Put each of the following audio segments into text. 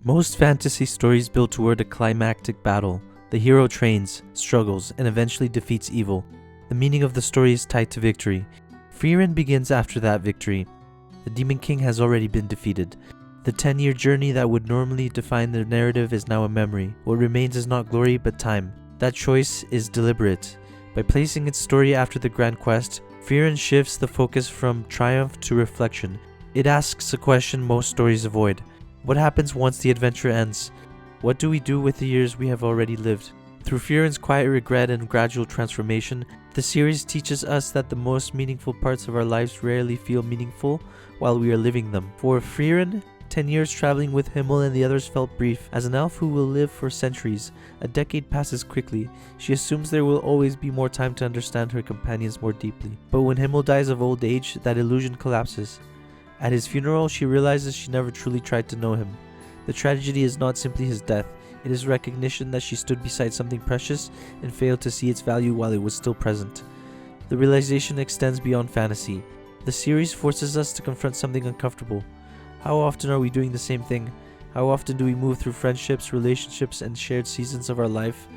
Most fantasy stories build toward a climactic battle. The hero trains, struggles, and eventually defeats evil. The meaning of the story is tied to victory. Frieren begins after that victory. The Demon King has already been defeated. The 10-year journey that would normally define the narrative is now a memory. What remains is not glory but time. That choice is deliberate. By placing its story after the grand quest, Frieren shifts the focus from triumph to reflection. It asks a question most stories avoid. What happens once the adventure ends? What do we do with the years we have already lived? Through Frieren's quiet regret and gradual transformation, the series teaches us that the most meaningful parts of our lives rarely feel meaningful while we are living them. For Frieren, 10 years traveling with Himmel and the others felt brief. As an elf who will live for centuries, a decade passes quickly. She assumes there will always be more time to understand her companions more deeply. But when Himmel dies of old age, that illusion collapses. At his funeral, she realizes she never truly tried to know him. The tragedy is not simply his death, it is recognition that she stood beside something precious and failed to see its value while it was still present. The realization extends beyond fantasy. The series forces us to confront something uncomfortable. How often are we doing the same thing? How often do we move through friendships, relationships, and shared seasons of our life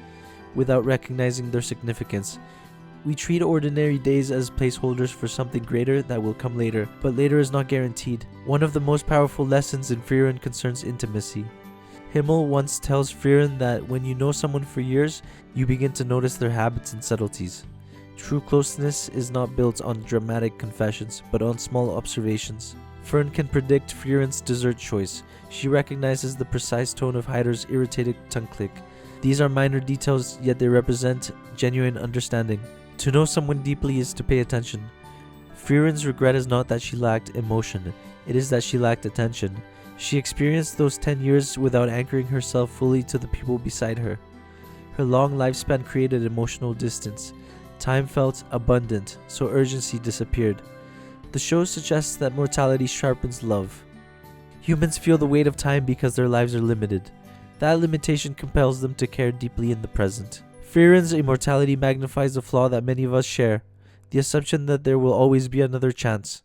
without recognizing their significance? We treat ordinary days as placeholders for something greater that will come later, but later is not guaranteed. One of the most powerful lessons in Frieren concerns intimacy. Himmel once tells Frieren that when you know someone for years, you begin to notice their habits and subtleties. True closeness is not built on dramatic confessions, but on small observations. Fern can predict Frieren's dessert choice. She recognizes the precise tone of Hyder's irritated tongue click. These are minor details, yet they represent genuine understanding. To know someone deeply is to pay attention. Frieren's regret is not that she lacked emotion, it is that she lacked attention. She experienced those 10 years without anchoring herself fully to the people beside her. Her long lifespan created emotional distance. Time felt abundant, so urgency disappeared. The show suggests that mortality sharpens love. Humans feel the weight of time because their lives are limited. That limitation compels them to care deeply in the present. Frieren's immortality magnifies a flaw that many of us share, the assumption that there will always be another chance.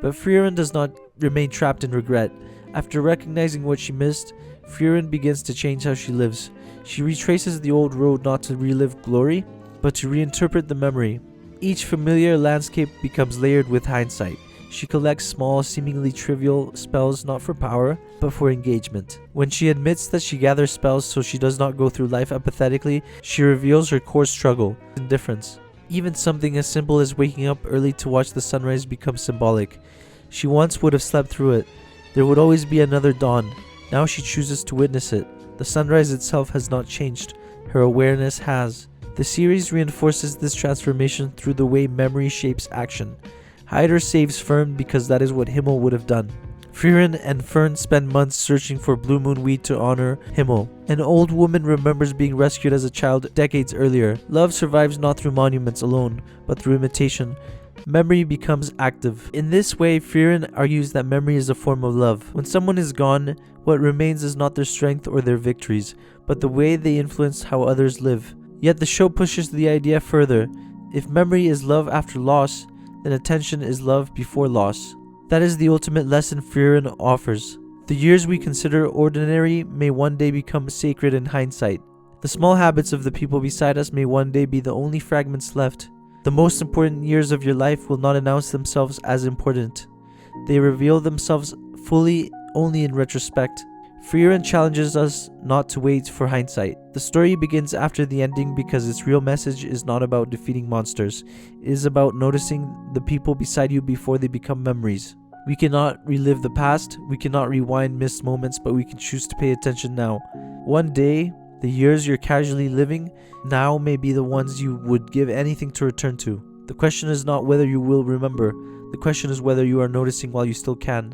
But Frieren does not remain trapped in regret. After recognizing what she missed, Frieren begins to change how she lives. She retraces the old road not to relive glory, but to reinterpret the memory. Each familiar landscape becomes layered with hindsight. She collects small, seemingly trivial spells not for power, but for engagement. When she admits that she gathers spells so she does not go through life apathetically, she reveals her core struggle, indifference. Even something as simple as waking up early to watch the sunrise becomes symbolic. She once would have slept through it. There would always be another dawn. Now she chooses to witness it. The sunrise itself has not changed. Her awareness has. The series reinforces this transformation through the way memory shapes action. Hyder saves Fern because that is what Himmel would have done. Frieren and Fern spend months searching for Blue Moon weed to honor Himmel. An old woman remembers being rescued as a child decades earlier. Love survives not through monuments alone, but through imitation. Memory becomes active. In this way, Frieren argues that memory is a form of love. When someone is gone, what remains is not their strength or their victories, but the way they influence how others live. Yet the show pushes the idea further. If memory is love after loss, then attention is love before loss. That is the ultimate lesson Frieren offers. The years we consider ordinary may one day become sacred in hindsight. The small habits of the people beside us may one day be the only fragments left. The most important years of your life will not announce themselves as important. They reveal themselves fully only in retrospect. Frieren challenges us not to wait for hindsight. The story begins after the ending because its real message is not about defeating monsters. It is about noticing the people beside you before they become memories. We cannot relive the past, we cannot rewind missed moments, but we can choose to pay attention now. One day, the years you're casually living now may be the ones you would give anything to return to. The question is not whether you will remember, the question is whether you are noticing while you still can.